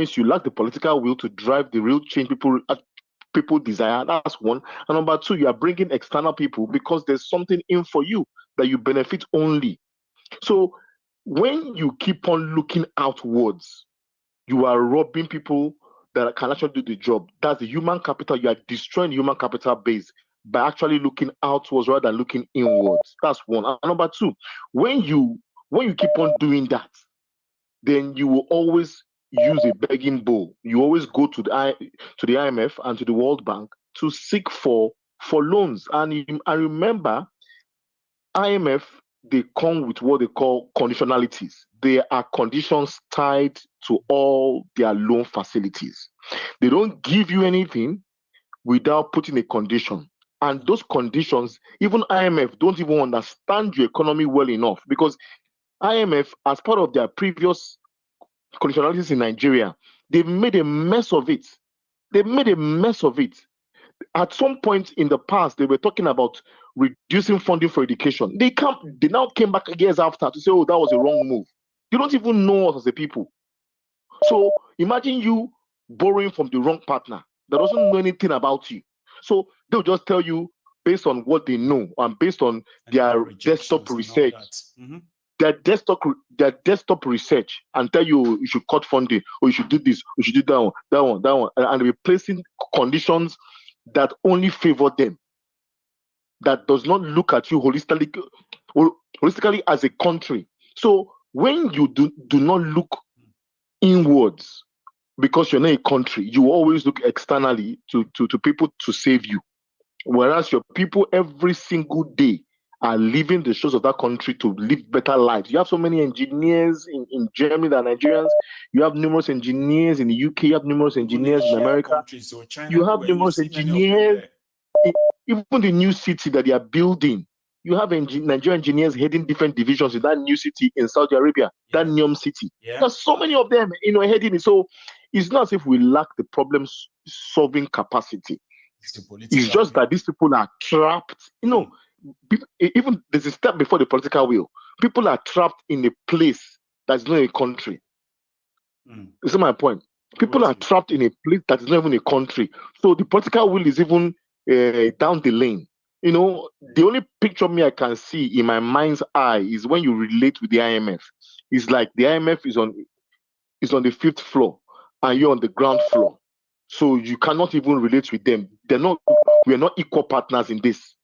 means you lack the political will to drive the real change people desire. That's one. And number two, you are bringing external people because there's something in for you that you benefit only. So when you keep on looking outwards, you are robbing people that can actually do the job. That's the human capital. You are destroying the human capital base by actually looking outwards rather than looking inwards. That's one. And number two, when you keep on doing that, then you will always use a begging bowl. You always go to the IMF and to the World Bank to seek for loans. And remember, IMF, they come with what they call conditionalities. They are conditions tied to all their loan facilities. They don't give you anything without putting a condition. And those conditions, even IMF don't even understand your economy well enough, because IMF, as part of their previous conditionalities in Nigeria, they've made a mess of it. They made a mess of it. At some point in the past, they were talking about reducing funding for education. They now came back years after to say, oh, that was a wrong move. You don't even know us as a people. So imagine you borrowing from the wrong partner that doesn't know anything about you. So they'll just tell you based on what they know and based on their desktop research. Their desktop research, and tell you should cut funding, or you should do this, or you should do that one, and replacing conditions that only favor them, that does not look at you holistically as a country. So when you do not look inwards, because you're not a country, you always look externally to people to save you, whereas your people every single day are leaving the shores of that country to live better lives. You have so many engineers in Germany that are Nigerians. You have numerous engineers in the UK. You have numerous engineers in America. You have numerous engineers. Even the new city that they are building, you have Nigerian engineers heading different divisions in that new city in Saudi Arabia, that Neom city. There's so many of them, heading it. So it's not as if we lack the problem-solving capacity. It's just that these people are trapped. Even there's a step before the political will. People are trapped in a place that's not a country. This is my point. People are trapped in a place that is not even a country. So the political will is even down the lane. The only picture I can see in my mind's eye is when you relate with the IMF. It's like the IMF is on the 5th floor and you're on the ground floor. So you cannot even relate with them. We are not equal partners in this.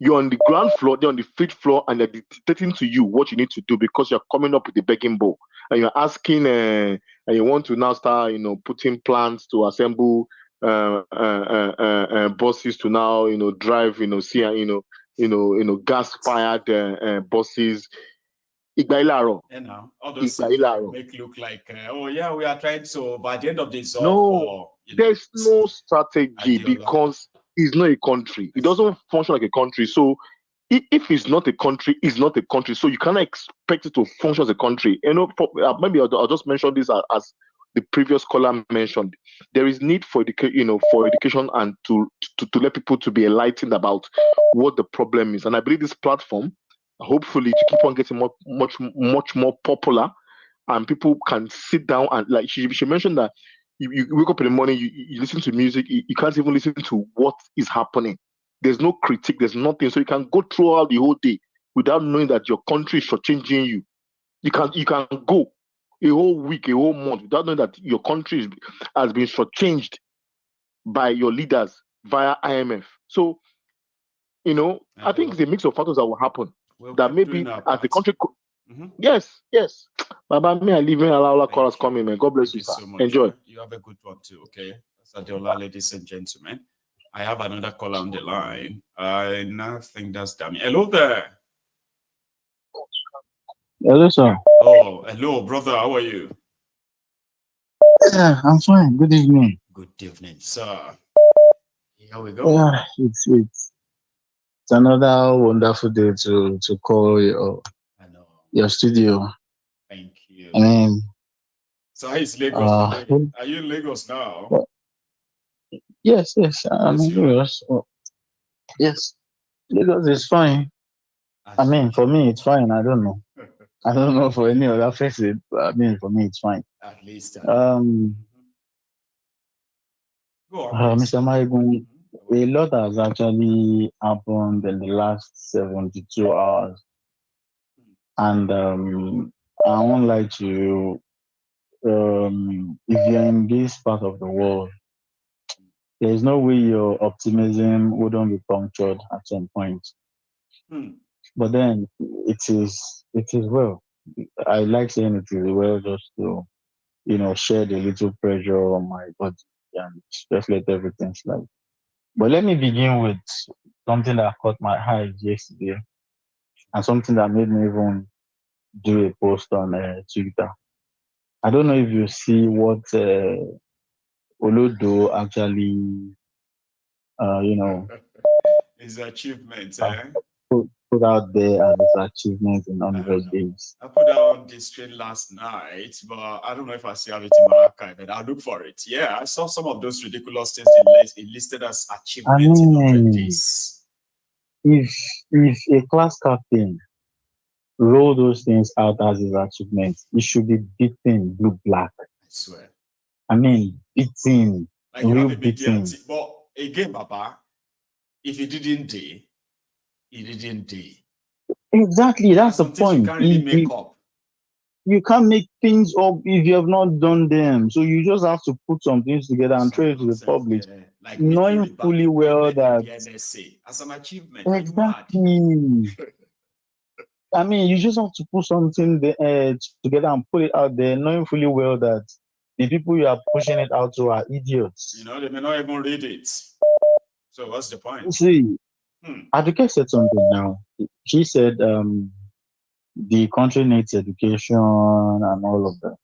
You're on the ground floor, they're on the 5th floor, and they're dictating to you what you need to do because you're coming up with the begging bowl. And you're asking, and you want to now start, putting plans to assemble buses to now, drive, gas-fired buses. All those things make look like, we are trying to, by the end of this, there's no strategy because it's not a country. It doesn't function like a country. So if it's not a country, it's not a country. So you cannot expect it to function as a country. Maybe I'll just mention this as the previous caller mentioned. There is need for education and to let people to be enlightened about what the problem is. And I believe this platform, hopefully, to keep on getting much more popular, and people can sit down and, like she mentioned, that you wake up in the morning, you listen to music, you can't even listen to what is happening. There's no critique, there's nothing. So you can go throughout the whole day without knowing that your country is shortchanging you. You can go a whole week, a whole month without knowing that your country has been shortchanged by your leaders via IMF. So, I think it's a mix of factors that will happen. That maybe as the country... Yes. Baba, me, I leave me allow callers coming, man. God bless you, sir. So much. Enjoy. You have a good one too, okay? Sadiola, ladies and gentlemen. I have another caller on the line. I now think that's Dami. Hello there. Hello, sir. Oh, hello, brother. How are you? Yeah, I'm fine. Good evening. Good evening, sir. Here we go. Yeah, it's another wonderful day to call your studio. Thank you. I mean, so how is Lagos today? Are you in Lagos now? Yes, I'm in Lagos. Yes, Lagos is fine. I mean, for me, it's fine. I don't know. I don't know for any other person, but I mean, for me, it's fine. At least. Um, Go on, please. Mr. Maigun, Go a on. lot has actually happened in the last 72 hours. And I won't lie to you, if you're in this part of the world, there's no way your optimism wouldn't be punctured at some point. Hmm. But then it is well. I like saying it is well just to, shed a little pressure on my body and just let everything slide. But let me begin with something that caught my eye yesterday and something that made me even do a post on Twitter. I don't know if you see what Olodo actually, you know, His achievements, uh, eh? put out there as his achievement in I don't 100 know. days. I put that on the screen last night, but I don't know if I still have it in my archive, and I'll look for it. Yeah, I saw some of those ridiculous things he listed as I achievements in 100 mean, days. if a class captain roll those things out as his achievement, he should be beaten blue black. I swear. I mean, beaten, Like you have real a media beaten. team. But again, Papa, if he didn't day, he didn't day. Exactly, There are that's the some things you point. can't really make up. You can't make things up if you have not done them. So you just have to put some things together and Some trade it to the nonsense public, there. Like meeting knowing fully well requirement in that the NSA as an achievement. Are you mad? exactly. I mean, you just have to put something together and put it out there, knowing fully well that the people you are pushing it out to are idiots. You know, they may not even read it. So what's the point? See, Hmm. Aduke said something now. She said the country needs education and all of that.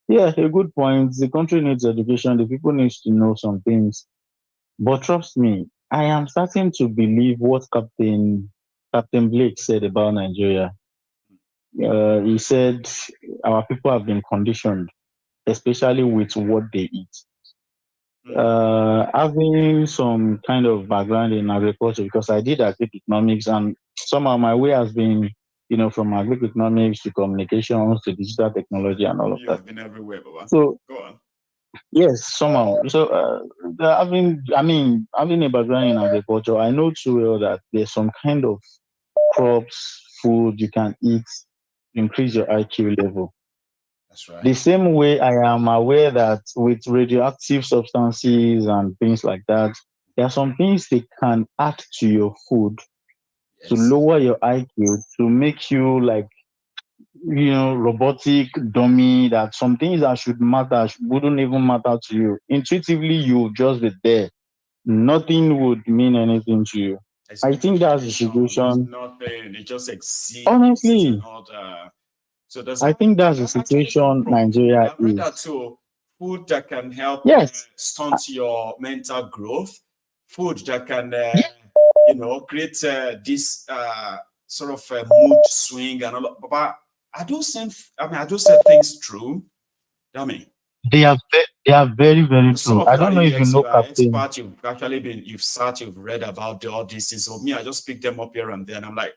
Yeah, a good point. The country needs education. The people need to know some things. But trust me, I am starting to believe what Captain Blake said about Nigeria. He said our people have been conditioned, especially with what they eat. Having some kind of background in agriculture, because I did agri-economics, and somehow my way has been, from agri-economics to communications to digital technology and all of You that. have been everywhere, Baba. So Go on. yes, somehow. So having a background in agriculture, I know too well that there's some kind of crops, food you can eat, increase your IQ level. That's right. The same way I am aware that with radioactive substances and things like that, there are some things they can add to your food to Yes. lower your IQ, to make you like, robotic dummy, that some things that should matter wouldn't even matter to you. Intuitively, you'll just be there. Nothing would mean anything to you. It's I no think that's the education. It's situation. nothing. It just exists and Honestly, all that. So there's I think that's the that actually come situation from food. Nigeria I've read that is. too. Food that can help Yes. stunt your mental growth. Food that can, create this sort of mood swing and all. But I do say things true. I mean, They are very, very some true. of I you are don't know if you idiots, know you are Captain. experts, you've sat, you've read about all these things. So me, I just pick them up here and there, and I'm like,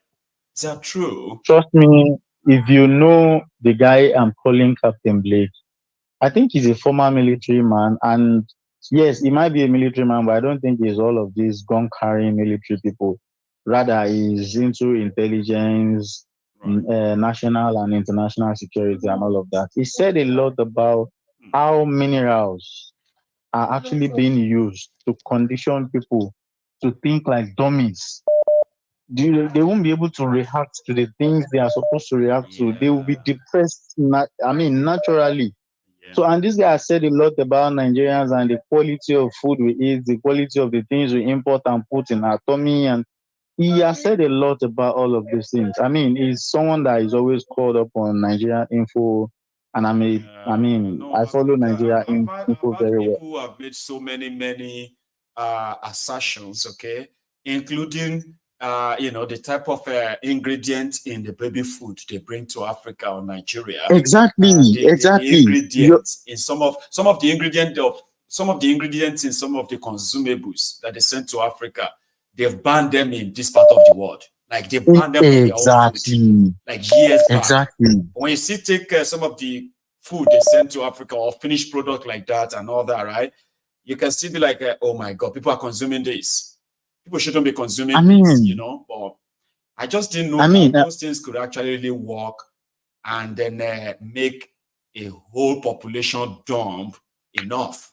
is that true? Trust me, if you know the guy I'm calling Captain Blake, I think he's a former military man. And yes, he might be a military man, but I don't think he's all of these gun carrying military people. Rather, he's into intelligence, Right. national and international security, and all of that. He said a lot about how minerals are actually being used to condition people to think like dummies. They won't be able to react to the things they are supposed to react to. They will be Yeah. depressed, naturally. Yeah. So, and this guy has said a lot about Nigerians and the quality of food we eat, the quality of the things we import and put in our tummy. And he has said a lot about all of these things. I mean, he's someone that is always called up on Nigerian info. And No, I follow Nigeria I've info had very well. people who have made so many assertions, okay, including the type of ingredient in the baby food they bring to Africa or Nigeria. Exactly, The exactly. ingredients in some of the ingredients in some of the consumables that they send to Africa, they've banned them in this part of the world. Like they ban them from their own food, like years back. Exactly. When you see take some of the food they send to Africa or finished product like that and all that, right? You can still be like, oh my God, people are consuming this. People shouldn't be consuming this, you know. But I just didn't know that those things could actually really work and then make a whole population dumb enough.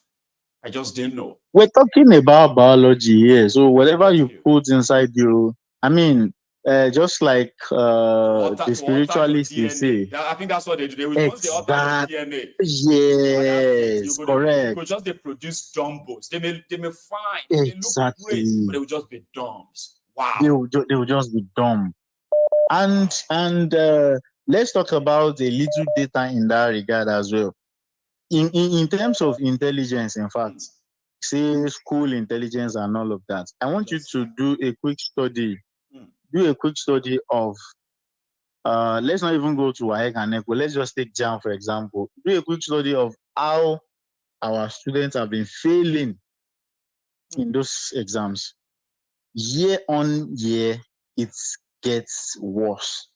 I just didn't know. We're talking about biology here, so whatever you put inside you, I mean, just like the spiritualists they say. I think that's what they do. They will once they alter your DNA. Yes, correct. You could just they produce dumbos. They may fine. They may look great, but they will just be dumbs. Wow. They will just be dumb. And let's talk about a little data in that regard as well. In terms of intelligence, in fact, say school intelligence and all of that, I want you to do a quick study. Do a quick study of let's not even go to WAEC and NECO. Let's just take JAM, for example. Do a quick study of how our students have been failing in those exams. Year on year, it gets worse.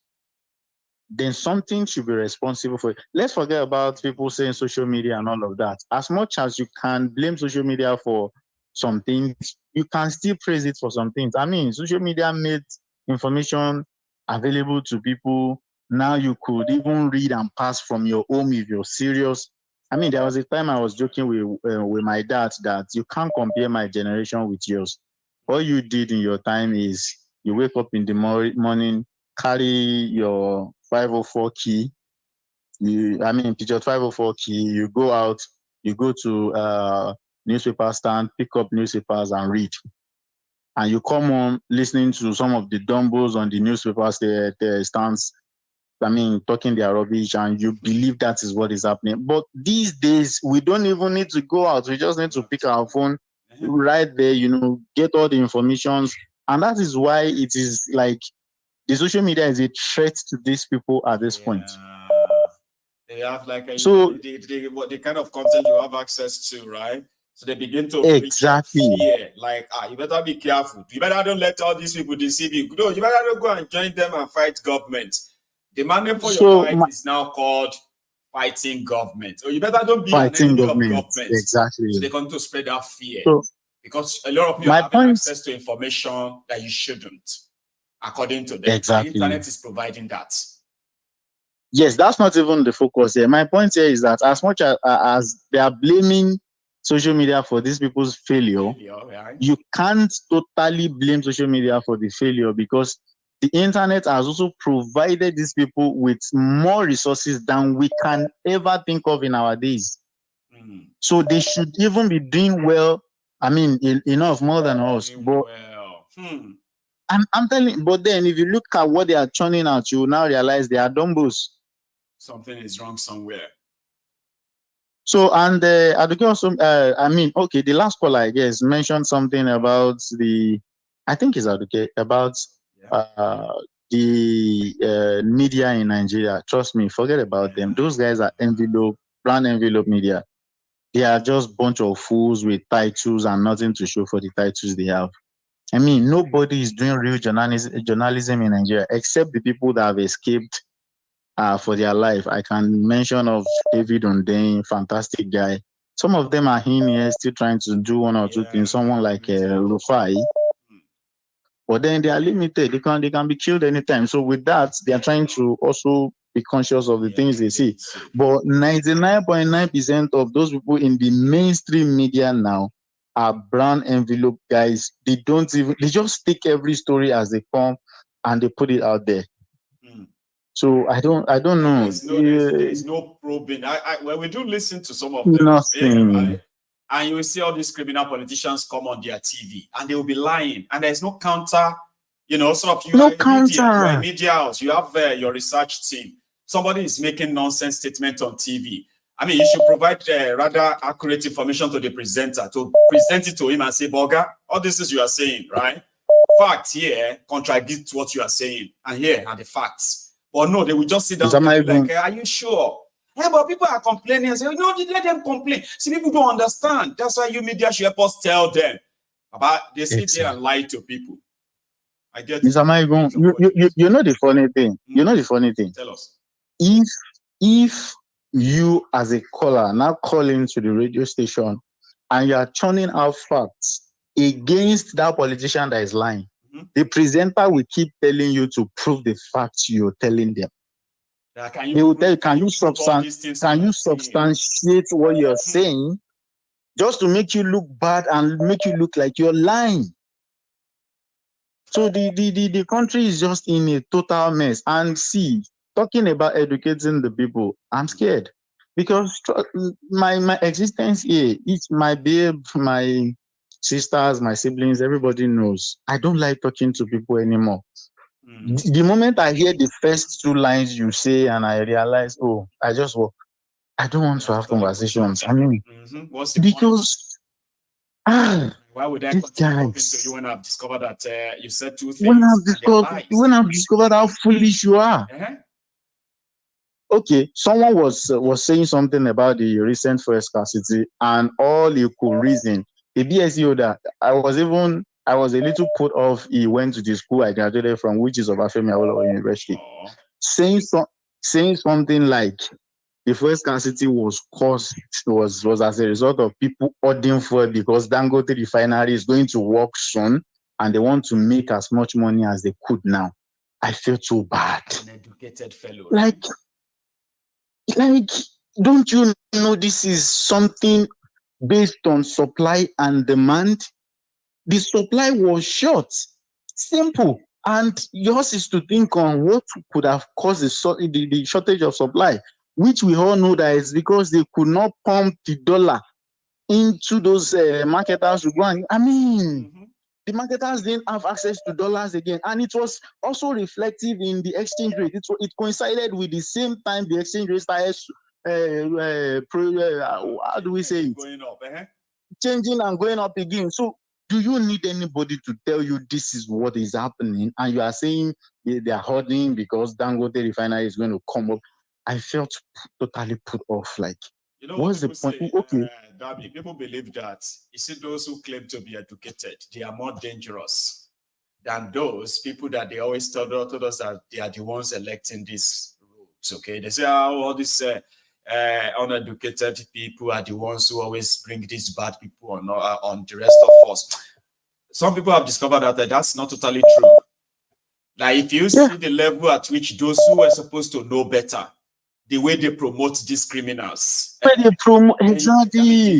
Then something should be responsible for it. Let's forget about people saying social media and all of that. As much as you can blame social media for some things, you can still praise it for some things. I mean, social media made information available to people. Now you could even read and pass from your home if you're serious. I mean, there was a time I was joking with my dad that you can't compare my generation with yours. All you did in your time is you wake up in the morning, carry your 504 key. Picture 504 key. You go out, you go to newspaper stand, pick up newspapers and read. And you come home listening to some of the dumbos on the newspaper stands, talking their rubbish, and you believe that is what is happening. But these days, we don't even need to go out. We just need to pick our phone right there, get all the information. And that is why it is like the social media is a threat to these people at this point. They have like the kind of content you have access to, right? So they begin to preach fear, like, you better be careful. You better don't let all these people deceive you. No, you better don't go and join them and fight government. The mandate for your fight is now called fighting government. Or you better don't be an enemy of government. Exactly. So they're going to spread that fear. Because a lot of people have access to information that you shouldn't, according to them. Exactly. The internet is providing that. Yes, that's not even the focus here. My point here is that as much as they are blaming social media for these people's failure, you can't totally blame social media for the failure, because the internet has also provided these people with more resources than we can ever think of in our days. So they should even be doing well. Enough more than us. But I'm telling you, but then if you look at what they are churning out, you will now realize they are dumbos. Something is wrong somewhere. So, and Aduke also, the last caller, I guess, mentioned something about I think it's Aduke, about the media in Nigeria. Trust me, forget about them. Those guys are brand envelope media. They are just a bunch of fools with titles and nothing to show for the titles they have. Nobody is doing real journalism in Nigeria except the people that have escaped for their life. I can mention of David Ondain, fantastic guy. Some of them are in here still trying to do one or two things. Someone like Rufai, but then they are limited. They can be killed anytime. So with that, they are trying to also be conscious of the things they see. But 99.9% of those people in the mainstream media now are brown envelope guys. They just take every story as they come and they put it out there. So I don't know. There's no probing. When we do listen to some of them, nothing. Right? And you will see all these criminal politicians come on their TV and they will be lying, and there's no counter. Sort of you are a media house. You have your research team. Somebody is making nonsense statement on TV. You should provide rather accurate information to the presenter to present it to him and say, Boga, all this is you are saying, right? Facts here contradict what you are saying, and here are the facts. But no, they will just sit down and be like, are you sure? Yeah, but people are complaining and say, no, let them complain. See, people don't understand. That's why you media should help us tell them about they sit there and lie to people. I get Mr. it. Maigun, you know the funny thing. You know the funny thing. Tell us. If you as a caller now call into the radio station and you are churning out facts against that politician that is lying, the presenter will keep telling you to prove the facts you're telling them. He will tell you, can you substantiate what you're saying, just to make you look bad and make you look like you're lying. So the country is just in a total mess. And see, talking about educating the people, I'm scared because my existence here, it's my babe, my sisters, my siblings, everybody knows I don't like talking to people anymore. The moment I hear the first two lines you say and I realize, oh, I just walk. I don't want to have conversations. I mean, what's the because why would I these continue talking guys, to you when I've discovered that you said two things when I've discovered how foolish you are? Okay, someone was saying something about the recent fuel scarcity and all he could reason. The BSc that I was a little put off. He went to the school I graduated from, which is Obafemi Awolowo University, saying something like the fuel scarcity was as a result of people ordering fuel because Dangote refinery is going to work soon and they want to make as much money as they could now. I feel too bad. An educated fellow. Like, don't you know this is something based on supply and demand? The supply was short. Simple. And yours is to think on what could have caused the shortage of supply, which we all know that is because they could not pump the dollar into those marketers to go and, I mean, the marketers didn't have access to dollars again. And it was also reflective in the exchange rate. It coincided with the same time the exchange rate started, how do we say it? Going up, Changing and going up again. So do you need anybody to tell you this is what is happening? And you are saying they are holding because Dangote refinery is going to come up. I felt totally put off. Like, you know what's the point? Okay. Darby, people believe that you see those who claim to be educated, they are more dangerous than those people that they always told us that they are the ones electing these roads. Okay, they say all these uneducated people are the ones who always bring these bad people on the rest of us. Some people have discovered that that's not totally true. Like if you see the level at which those who are supposed to know better, the way they promote these criminals, exactly.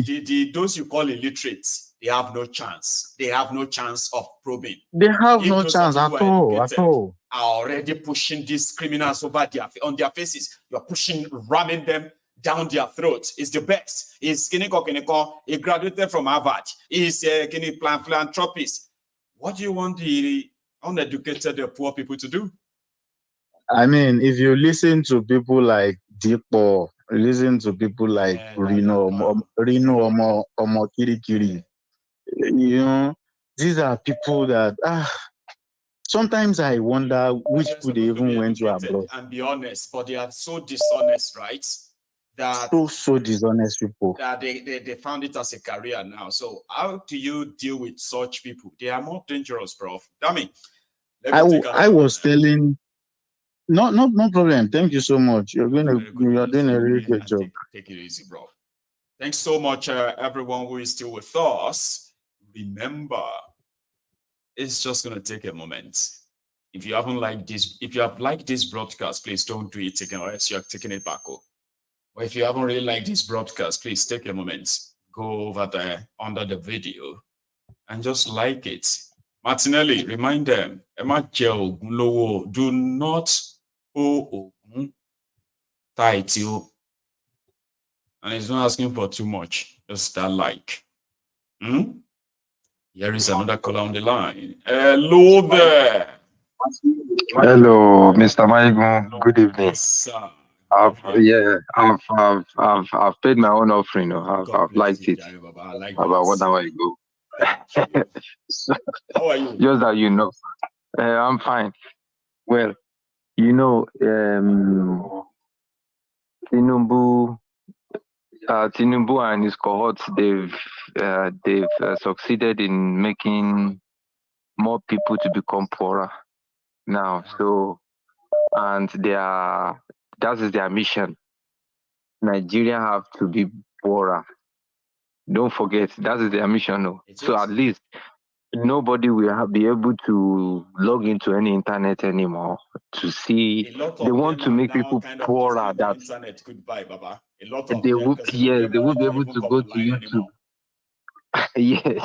Those you call illiterate, they have no chance. They have no chance of probing. They have no chance at all. Are already pushing these criminals over on their faces. You're pushing, ramming them down their throats. It's the best. He's Kineko, he graduated from Harvard. He's a philanthropist. What do you want the uneducated, the poor people to do? I mean, if you listen to people like Dipo, listen to people like Rino Omo Kirikiri, you know, these are people that sometimes I wonder which people they even went to abroad. And be honest, but they are so dishonest, right? That so dishonest people. That they found it as a career now. So how do you deal with such people? They are more dangerous, bro. I mean, I was telling. No problem. Thank you so much. You're doing a really good job. Take it easy, bro. Thanks so much, everyone who is still with us. Remember, it's just gonna take a moment. If you haven't liked this, if you have liked this broadcast, please don't do it again, or else you're taking it back. Or if you haven't really liked this broadcast, please take a moment, go over there under the video, and just like it. Martinelli, remind them, do not tight you. And it's not asking for too much. Just that like. Here is another caller on the line. Hello there. Hello, Mr. Maigun. Good evening. Yes, sir. I've paid my own offering. I've liked it. About 1 hour ago. So, how are you? Just that you know, I'm fine. Well, you know, Tinubu and his cohorts, they've succeeded in making more people to become poorer now. So, and that is their mission. Nigeria have to be poorer. Don't forget, that is their mission. No? So at least nobody will be able to log into any internet anymore to see. They want to make people poorer. That internet goodbye, Baba. A lot of they them, will, because a lot of yes, them they will be can't able even to come go to online YouTube. anymore. Yes,